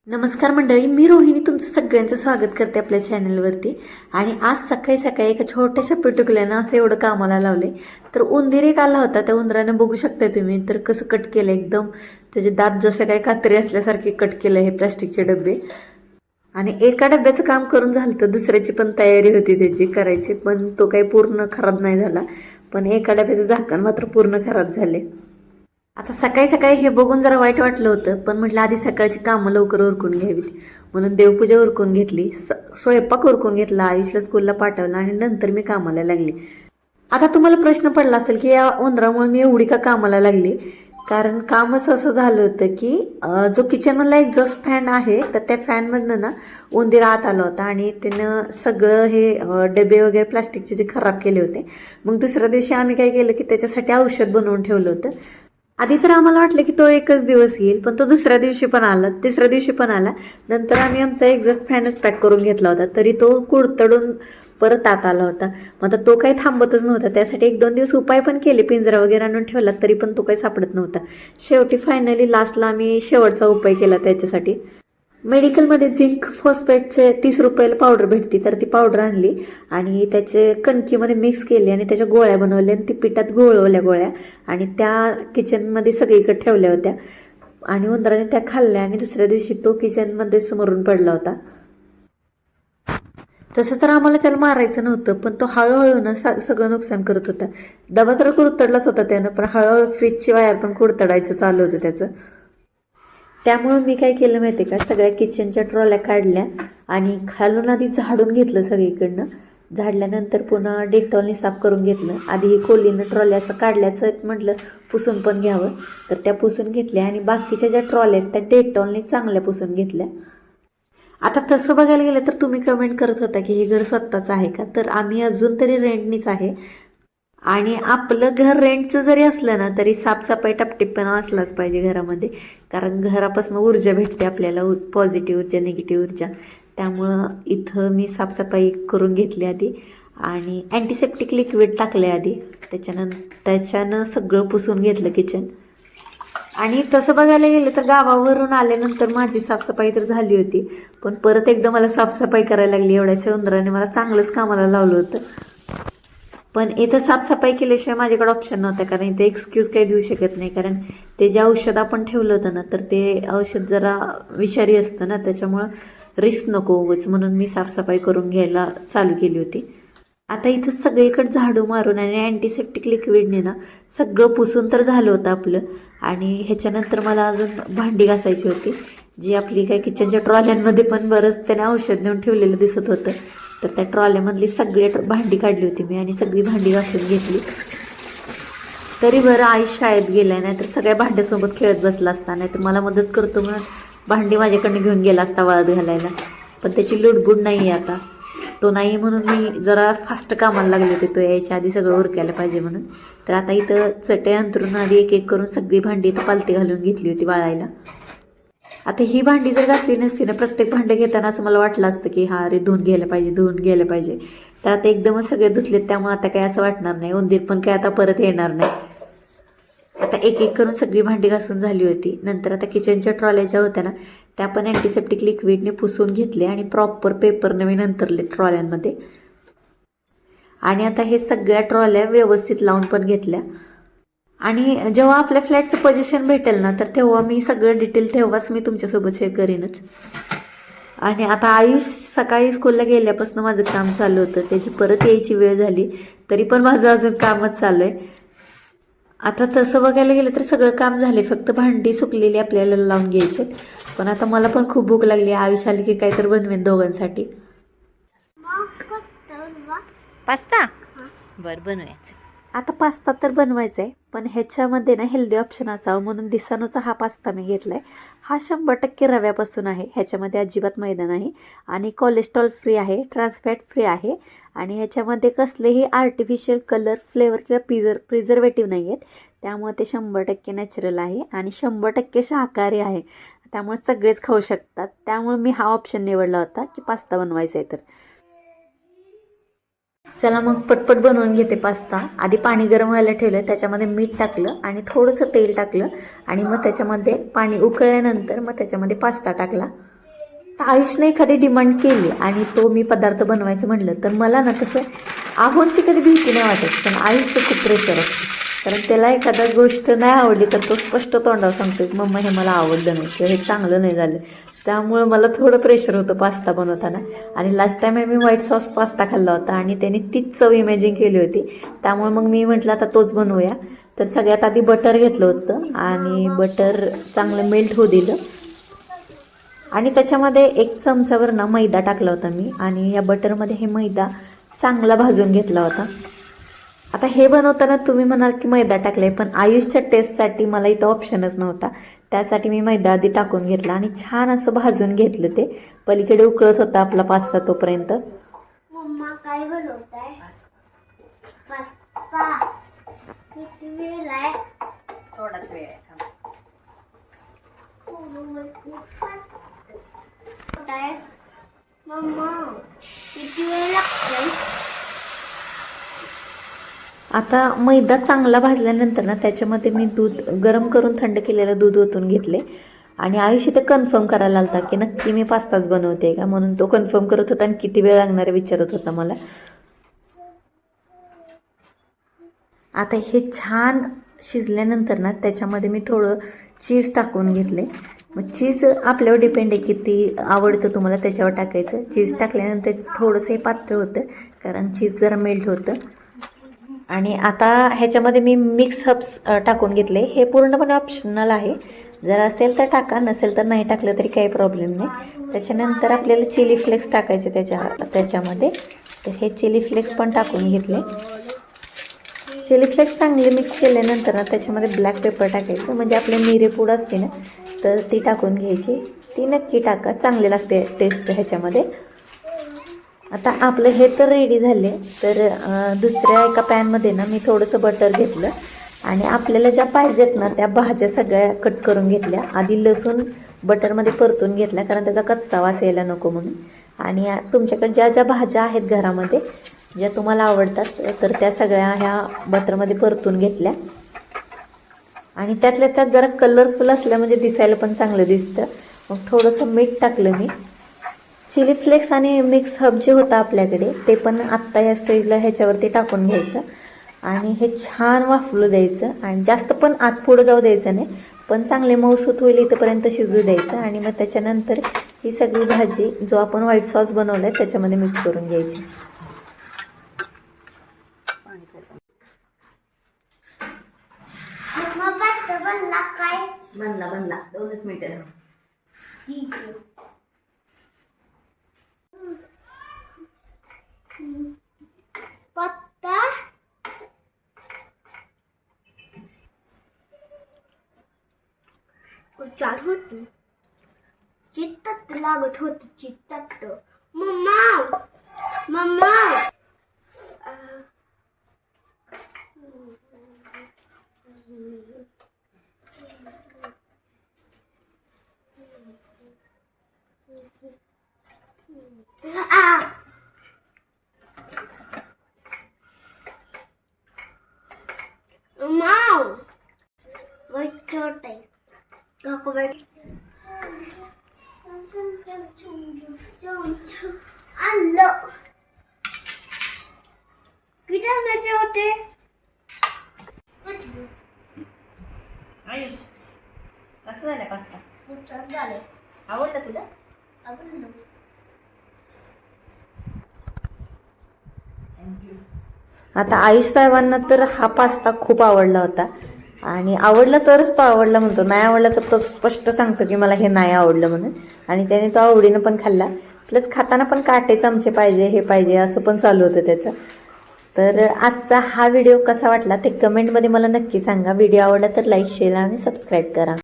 नमस्कार मंडळी, मी रोहिणी तुमचं सगळ्यांचं स्वागत करते आपल्या चॅनलवरती. आणि आज सकाळी सकाळी एका छोट्याशा पिटुकल्यानं असं एवढं कामाला लावले. तर उंदीर एक आला होता, त्या उंदरानं बघू शकता तुम्ही तर कसं कट केलं, एकदम त्याचे दात जसं काही कात्री असल्यासारखे कट केलं हे प्लास्टिकचे डबे. आणि एका डब्याचं काम करून झालं तर दुसऱ्याची पण तयारी होती त्याची करायची, पण तो काही पूर्ण खराब नाही झाला. पण एका डब्याचं झाकण मात्र पूर्ण खराब झाले. आता सकाळी सकाळी हे बघून जरा वाईट वाटलं होतं, पण म्हटलं आधी सकाळची कामं लवकर उरकून घ्यावीत म्हणून देवपूजा उरकून घेतली, स्वयंपाक उरकून घेतला, आयुषला स्कूलला पाठवलं आणि नंतर मी कामाला लागली. आता तुम्हाला प्रश्न पडला असेल की या उंदरामुळे मी एवढी का कामाला लागली. कारण कामच असं झालं होतं की जो किचनमधला एक्झॉस्ट फॅन आहे तर त्या फॅनमधनं ना उंदीर आत आला होता आणि त्यानं सगळं हे डबे वगैरे प्लास्टिकचे जे खराब केले होते. मग दुसऱ्या दिवशी आम्ही काय केलं की त्याच्यासाठी औषध बनवून ठेवलं होतं. आधी तर आम्हाला वाटलं की तो एकच दिवस येईल, पण तो दुसऱ्या दिवशी पण आला, तिसऱ्या दिवशी पण आला. नंतर आम्ही आमचा एक्झॉस्ट फॅनच पॅक करून घेतला होता, तरी तो कुडतडून परत आत आला होता. मग आता तो काही थांबतच नव्हता. त्यासाठी 1-2 दिवस उपाय पण केले, पिंजरा वगैरे आणून ठेवला, तरी पण तो काही सापडत नव्हता. शेवटी फायनली लास्टला आम्ही शेवटचा उपाय केला त्याच्यासाठी. मेडिकलमध्ये झिंक फॉस्फेटचे 30 रुपयाला पावडर भेटते, तर ती पावडर आणली आणि त्याचे कणकीमध्ये मिक्स केली आणि त्याच्या गोळ्या बनवल्या आणि ती पिठात घोळवल्या गोळ्या आणि त्या किचनमध्ये सगळीकडे ठेवल्या होत्या. आणि उंदराने त्या खाल्ल्या आणि दुसऱ्या दिवशी तो किचनमध्येच मरून पडला होता. तसं तर आम्हाला त्याला मारायचं नव्हतं, पण तो हळूहळू ना सगळं नुकसान करत होता. डबा तर कुरतडलाच होता त्यानं, पण हळूहळू फ्रीजची वायर पण कुरतडायचं चालू होतं त्याचं. त्यामुळं मी काय केलं माहिती आहे का, सगळ्या किचनच्या ट्रॉल्या काढल्या आणि खालून आधी झाडून घेतलं सगळीकडनं. झाडल्यानंतर पुन्हा डेटॉलने साफ करून घेतलं. आधी ही खोलीनं ट्रॉल्या असं काढल्याचं म्हटलं पुसून पण घ्यावं, तर त्या पुसून घेतल्या आणि बाकीच्या ज्या ट्रॉल्या आहेत त्या डेटॉलने चांगल्या पुसून घेतल्या. आता तसं बघायला गेलं तर तुम्ही कमेंट करत होता की हे घर स्वतःचं आहे का, तर आम्ही अजून तरी रेंटनीच आहे. आणि आपलं घर रेंटचं जरी असलं ना तरी साफसफाई टापटिपपणा असलाच पाहिजे घरामध्ये, कारण घरापासून ऊर्जा भेटते आपल्याला, पॉझिटिव्ह ऊर्जा, निगेटिव्ह ऊर्जा. त्यामुळं इथं मी साफसफाई करून घेतली आधी आणि अँटीसेप्टिक लिक्विड टाकले आधी. त्याच्यानं सगळं पुसून घेतलं किचन. आणि तसं बघायला गेलं तर गावावरून आल्यानंतर माझी साफसफाई तर झाली होती, पण परत एकदा मला साफसफाई करायला लागली. एवढ्याच्या उंदराने मला चांगलंच कामाला लावलं होतं. पण इथं साफसफाई केल्याशिवाय माझ्याकडे ऑप्शन नव्हता, कारण इथे एक्सक्यूज काही देऊ शकत नाही. कारण ते जे औषध आपण ठेवलं होतं ना, तर ते औषध जरा विषारी असतं ना, त्याच्यामुळं रिस्क नको उगाच, म्हणून मी साफसफाई करून घ्यायला चालू केली होती. आता इथं सगळीकडे झाडू मारून आणि अँटीसेप्टिक लिक्विडने ना सगळं पुसून तर झालं होतं आपलं. आणि ह्याच्यानंतर मला अजून भांडी घासायची होती, जी आपली काही किचनच्या ट्रॉल्यांमध्ये पण बरंच त्याने औषध नेऊन ठेवलेलं दिसत होतं. तर त्या ट्रॉल्यामधली सगळी भांडी काढली होती मी आणि सगळी भांडी घासून घेतली. तरी बरं आयुष शाळेत गेलाय, नाही तर सगळ्या भांड्यासोबत खेळत बसला असता, नाही तर मला मदत करतो म्हणून भांडी माझ्याकडनं घेऊन गेला असता वाळत घालायला. पण त्याची लुडबुड नाही आहे आता, तो नाही म्हणून मी जरा फास्ट कामाला लागले होते, तो यायच्या आधी सगळं उरकायला पाहिजे म्हणून. तर आता इथं चटई अंथरून आधी एक एक करून सगळी भांडी इथं पालती घालून घेतली होती वाळायला. आता ही भांडी जर घासली नसती ना, प्रत्येक भांडं घेताना असं मला वाटलं असतं की हा अरे धुवून घ्यायला पाहिजे, धुवून घ्यायला पाहिजे. तर आता एकदमच सगळे धुतलेत, त्यामुळे आता काय असं वाटणार नाही, उंदीर पण काय आता परत येणार नाही. आता एक एक करून सगळी भांडी घासून झाली होती. नंतर आता किचनच्या ट्रॉल्या ज्या होत्या ना त्या पण अँटीसेप्टिक लिक्विडने पुसून घेतले आणि प्रॉपर पेपरने मी नंतरले ट्रॉल्यांमध्ये. आणि आता हे सगळ्या ट्रॉल्या व्यवस्थित लावून पण घेतल्या. आणि जेव्हा आपल्या फ्लॅटचं पोझिशन भेटेल ना, तर तेव्हा मी सगळं डिटेल तेव्हाच मी तुमच्यासोबत शेअर करीनच. आणि आता आयुष सकाळी स्कूलला गेल्यापासून माझं काम चालू होतं, त्याची परत यायची वेळ झाली तरी पण माझं अजून कामच चालू आहे. आता तसं बघायला गेलं तर सगळं काम झाले, फक्त भांडी सुकलेली आपल्याला लावून घ्यायची. पण आता मला पण खूप भूक लागली, आयुष आली की काहीतरी बनवेन दोघांसाठी. पास्ता बरं बनवायचं. आता पास्ता तर बनवायचा आहे, पण ह्याच्यामध्ये ना हेल्दी ऑप्शन असावं म्हणून दिसानूचा हा पास्ता मी घेतला आहे. हा 100% रव्यापासून आहे, ह्याच्यामध्ये अजिबात मैदा नाही आणि कोलेस्ट्रॉल फ्री आहे, ट्रान्सफॅट फ्री आहे. आणि ह्याच्यामध्ये कसलेही आर्टिफिशियल कलर, फ्लेवर किंवा प्रिझर्वेटिव्ह नाही आहेत. त्यामुळे ते 100% नॅचरल आहे आणि 100% शाकाहारी आहे. त्यामुळे सगळेच खाऊ शकतात. त्यामुळे मी हा ऑप्शन निवडला होता की पास्ता बनवायचा आहे. तर चला मग पटपट बनवून घेते पास्ता. आधी पाणी गरम व्हायला ठेवलं, त्याच्यामध्ये मीठ टाकलं आणि थोडंसं तेल टाकलं आणि मग त्याच्यामध्ये पाणी उकळल्यानंतर मग त्याच्यामध्ये पास्ता टाकला. तर आयुषने एखादी डिमांड केली आणि तो मी पदार्थ बनवायचं म्हटलं तर मला ना तसं आहोंची कधी भीती नाही वाटत, पण आयुषचं खूप प्रेशर असतं. कारण त्याला एखादा गोष्ट नाही आवडली तर तो स्पष्ट तोंडावर सांगतो की मम्मा हे मला आवडलं नाही किंवा हे चांगलं नाही झालं. त्यामुळं मला थोडं प्रेशर होतं पास्ता बनवताना. आणि लास्ट टाईम मी व्हाईट सॉस पास्ता खाल्ला होता आणि त्याने तीच चव इमॅजिन केली होती. त्यामुळे मग मी म्हटलं आता तोच बनवूया. तर सगळ्यात आधी बटर घेतलं होतं आणि बटर चांगलं मेल्ट होऊ दिलं आणि त्याच्यामध्ये 1 चमचावर ना मैदा टाकला होता मी आणि या बटरमध्ये हे मैदा चांगला भाजून घेतला होता. आता हे बनवताना तुम्ही म्हणाल की मैदा टाकले, पण आयुषच्या टेस्टसाठी मला इथं ऑप्शनच नव्हता. त्यासाठी मी मैदा आधी टाकून घेतला आणि छान असं भाजून घेतलं. ते पलीकडे उकळत होता आपला पास्ता तोपर्यंत. मम्मा काय बनवताय? पास्ता. किती वेळ आहे? थोडाच वेळ आहे. मम्मा किती वेळ लागतो? आता मैदा चांगला भाजल्यानंतर ना त्याच्यामध्ये मी दूध गरम करून थंड केलेलं दूध ओतून घेतले आणि आयुष इथं कन्फर्म करायला आलता की नक्की मी पास्ताच बनवते का, म्हणून तो कन्फर्म करत होता आणि किती वेळ लागणार विचारत होता मला. आता हे छान शिजल्यानंतर ना त्याच्यामध्ये मी थोडं चीज टाकून घेतले. मग चीज आपल्यावर डिपेंड आहे किती आवडतं तुम्हाला त्याच्यावर टाकायचं. चीज टाकल्यानंतर थोडंसं हे पातळ होतं कारण चीज जरा मेल्ट होतं. आणि आता ह्याच्यामध्ये मी मिक्स हर्ब्स टाकून घेतले. हे पूर्णपणे ऑप्शनल आहे, जर असेल तर टाका, नसेल तर नाही टाकलं तरी काही प्रॉब्लेम नाही. त्याच्यानंतर आपल्याला चिली फ्लेक्स टाकायचे त्याच्यामध्ये. तर हे चिली फ्लेक्स पण टाकून घेतले. चिली फ्लेक्स चांगले मिक्स केल्यानंतर ना त्याच्यामध्ये ब्लॅक पेपर टाकायचं, म्हणजे आपले मिरे पूड असते ना तर ती टाकून घ्यायची. ती नक्की टाका, चांगले लागते टेस्ट ह्याच्यामध्ये. आता आपलं हे तर रेडी झाले. तर दुसऱ्या एका पॅनमध्ये ना मी थोडंसं बटर घेतलं आणि आपल्याला ज्या पाहिजेत ना त्या भाज्या सगळ्या कट करून घेतल्या. आधी लसूण बटरमध्ये परतून घेतला कारण त्याचा कच्चा वास यायला नको म्हणून. आणि तुमच्याकडे ज्या ज्या भाज्या आहेत घरामध्ये ज्या तुम्हाला आवडतात तर त्या सगळ्या ह्या बटरमध्ये परतून घेतल्या. आणि त्यातल्या त्यात जरा कलरफुल असल्या म्हणजे दिसायला पण चांगलं दिसतं. मग थोडंसं मीठ टाकलं मी. चिली फ्लेक्स आणि मिक्स हर्ब जे होतं आपल्याकडे ते पण आत्ता या स्टेजला ह्याच्यावरती टाकून घ्यायचं आणि हे छान वाफलू द्यायचं. आणि जास्त पण आत पुढं जाऊ द्यायचं नाही, पण चांगले मऊसूत होईल इथंपर्यंत शिजू द्यायचं. आणि मग त्याच्यानंतर ही सगळी भाजी जो आपण व्हाईट सॉस बनवला आहे त्याच्यामध्ये मिक्स करून घ्यायची. बनला 2च मिनिटं. ठीक आहे. पत्ता चालू होती, चित्तात लागत होती, चित्तात. मम्मा मम्मा Mau, was छोटे आलो किती आणायचे होते? आयुष कसं झालं पास्ता? खूप छान झाले. आवडला तुला? आवडलं. आता आयुष साहेबांना तर हा पास्ता खूप आवडला होता आणि आवडला तरच तो आवडला म्हणतो, नाही आवडला तर तो स्पष्ट सांगतो की मला हे नाही आवडलं म्हणून. आणि त्याने तो आवडीनं पण खाल्ला. प्लस खाताना पण काटे चमचे पाहिजे, हे पाहिजे असं पण चालू होतं त्याचं. तर आजचा हा व्हिडिओ कसा वाटला ते कमेंटमध्ये मला नक्की सांगा. व्हिडिओ आवडला तर लाईक, शेअर आणि सबस्क्राईब करा.